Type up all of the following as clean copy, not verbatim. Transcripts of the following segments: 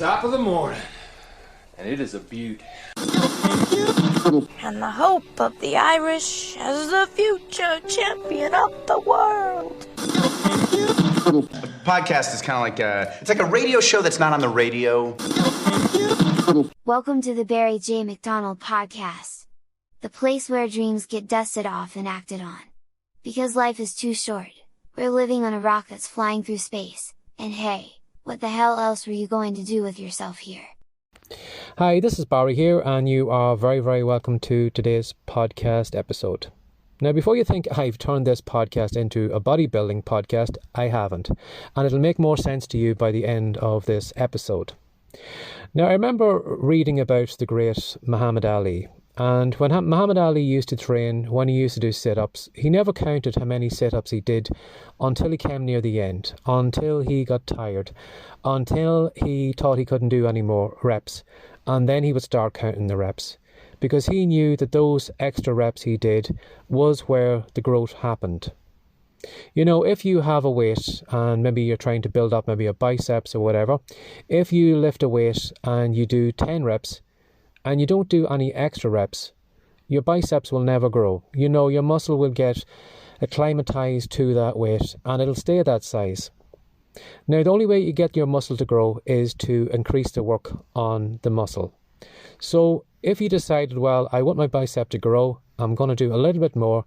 top of the morning, and it is a beaut. And the hope of the Irish as the future champion of the world. A podcast is kind of like it's like a radio show that's not on the radio. Welcome to the Barry J. McDonald podcast. The place where dreams get dusted off and acted on. Because life is too short. We're living on a rock that's flying through space, and hey, what the hell else were you going to do with yourself here? Hi, this is Barry here, and you are very welcome to today's podcast episode. Now, before you think I've turned this podcast into a bodybuilding podcast, I haven't, and it'll make more sense to you by the end of this episode. Now, I remember reading about the great Muhammad Ali, and when Muhammad Ali used to train, when he used to do sit-ups, he never counted how many sit-ups he did until he came near the end, until he got tired, until he thought he couldn't do any more reps, and then he would start counting the reps, because he knew that those extra reps he did was where the growth happened. You know, if you have a weight and maybe you're trying to build up maybe a biceps or whatever, if you lift a weight and you do 10 reps, and you don't do any extra reps, your biceps will never grow. You know, your muscle will get acclimatized to that weight and it'll stay that size. Now, the only way you get your muscle to grow is to increase the work on the muscle. So if you decided, well, I want my bicep to grow, I'm going to do a little bit more.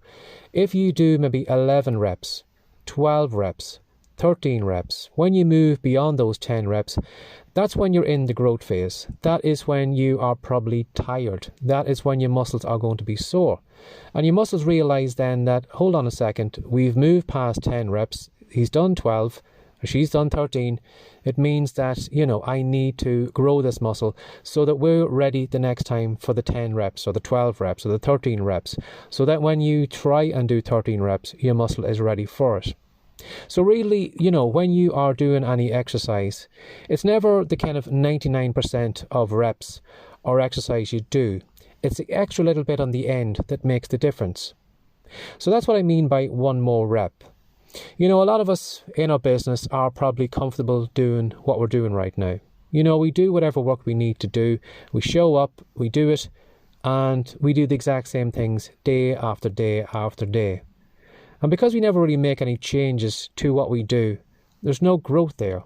If you do maybe 11 reps, 12 reps, 13 reps, when you move beyond those 10 reps, that's when you're in the growth phase. That is when you are probably tired. That is when your muscles are going to be sore. And your muscles realize then that, hold on a second, we've moved past 10 reps, he's done 12, or she's done 13. It means that, you know, I need to grow this muscle so that we're ready the next time for the 10 reps or the 12 reps or the 13 reps. So that when you try and do 13 reps, your muscle is ready for it. So really, you know, when you are doing any exercise, it's never the kind of 99% of reps or exercise you do. It's the extra little bit on the end that makes the difference. So that's what I mean by one more rep. You know, a lot of us in our business are probably comfortable doing what we're doing right now. You know, we do whatever work we need to do. We show up, we do it, and we do the exact same things day after day after day. And because we never really make any changes to what we do, there's no growth there.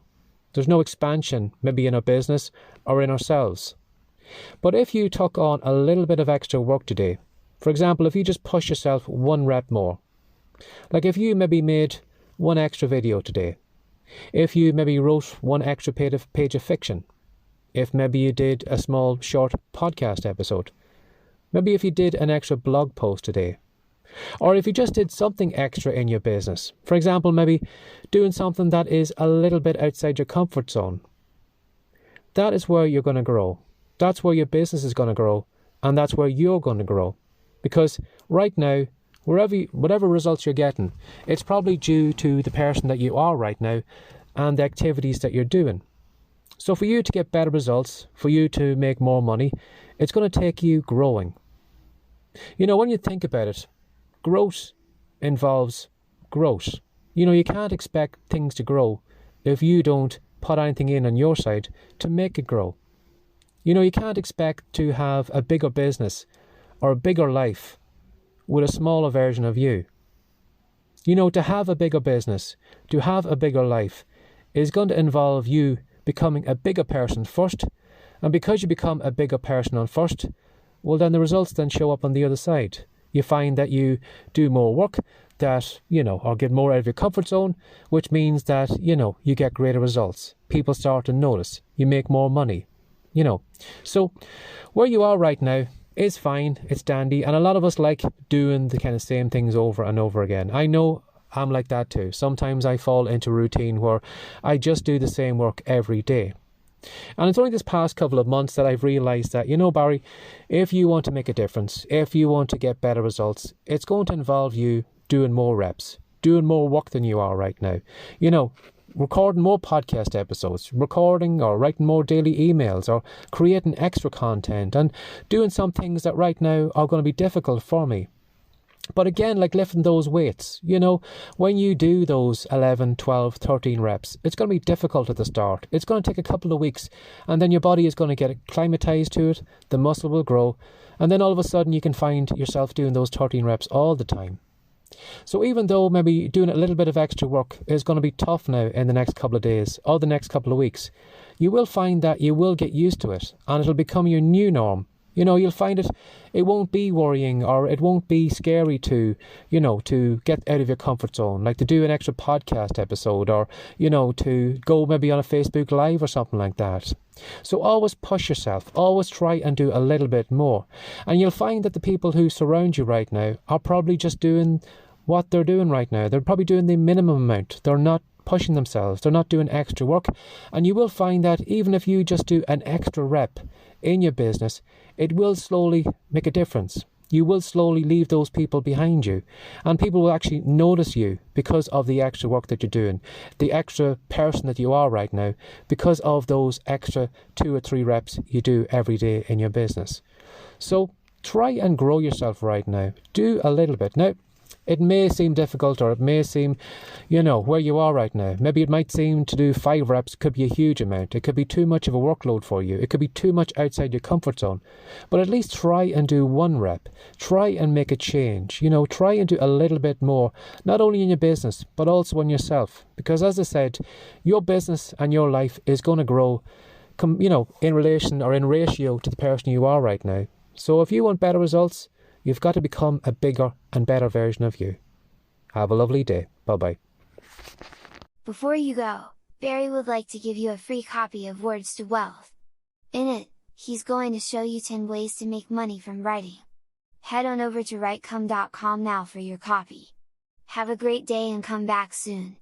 There's no expansion, maybe in our business or in ourselves. But if you took on a little bit of extra work today, for example, if you just push yourself one rep more, like if you maybe made one extra video today, if you maybe wrote one extra page of fiction, if maybe you did a small short podcast episode, maybe if you did an extra blog post today, or if you just did something extra in your business, for example, maybe doing something that is a little bit outside your comfort zone, that is where you're going to grow. That's where your business is going to grow, and that's where you're going to grow. Because right now, whatever results you're getting, it's probably due to the person that you are right now and the activities that you're doing. So for you to get better results, for you to make more money, it's going to take you growing. You know, when you think about it, growth involves growth. You know, you can't expect things to grow if you don't put anything in on your side to make it grow. You know, you can't expect to have a bigger business or a bigger life with a smaller version of you. You know, to have a bigger business, to have a bigger life, is going to involve you becoming a bigger person first. And because you become a bigger person on first, well, then the results then show up on the other side. You find that you do more work, that, you know, or get more out of your comfort zone, which means that, you know, you get greater results. People start to notice. You make more money, you know. So where you are right now is fine, it's dandy, and a lot of us like doing the kind of same things over and over again. I know I'm like that too. Sometimes I fall into a routine where I just do the same work every day. And it's only this past couple of months that I've realised that, you know, Barry, if you want to make a difference, if you want to get better results, it's going to involve you doing more reps, doing more work than you are right now. You know, recording more podcast episodes, recording or writing more daily emails, or creating extra content and doing some things that right now are going to be difficult for me. But again, like lifting those weights, when you do those 11, 12, 13 reps, it's going to be difficult at the start. It's going to take a couple of weeks, and then your body is going to get acclimatized to it, the muscle will grow, and then all of a sudden you can find yourself doing those 13 reps all the time. So even though maybe doing a little bit of extra work is going to be tough now in the next couple of days or the next couple of weeks, you will find that you will get used to it, and it'll become your new norm. You'll find it won't be worrying, or it won't be scary to get out of your comfort zone, like to do an extra podcast episode, or, to go maybe on a Facebook Live or something like that. So always push yourself, always try and do a little bit more. And you'll find that the people who surround you right now are probably just doing what they're doing right now. They're probably doing the minimum amount. They're not pushing themselves. They're not doing extra work. And you will find that even if you just do an extra rep in your business, it will slowly make a difference. You will slowly leave those people behind you, and people will actually notice you because of the extra work that you're doing, the extra person that you are right now, because of those extra 2 or 3 reps you do every day in your business. So try and grow yourself right now. Do a little bit. Now, it may seem difficult, or it may seem, where you are right now. Maybe it might seem to do 5 reps could be a huge amount. It could be too much of a workload for you. It could be too much outside your comfort zone. But at least try and do 1 rep. Try and make a change. Try and do a little bit more, not only in your business, but also on yourself. Because as I said, your business and your life is going to grow, in relation or in ratio to the person you are right now. So if you want better results, you've got to become a bigger and better version of you. Have a lovely day. Bye-bye. Before you go, Barry would like to give you a free copy of Words to Wealth. In it, he's going to show you 10 ways to make money from writing. Head on over to writecome.com now for your copy. Have a great day and come back soon.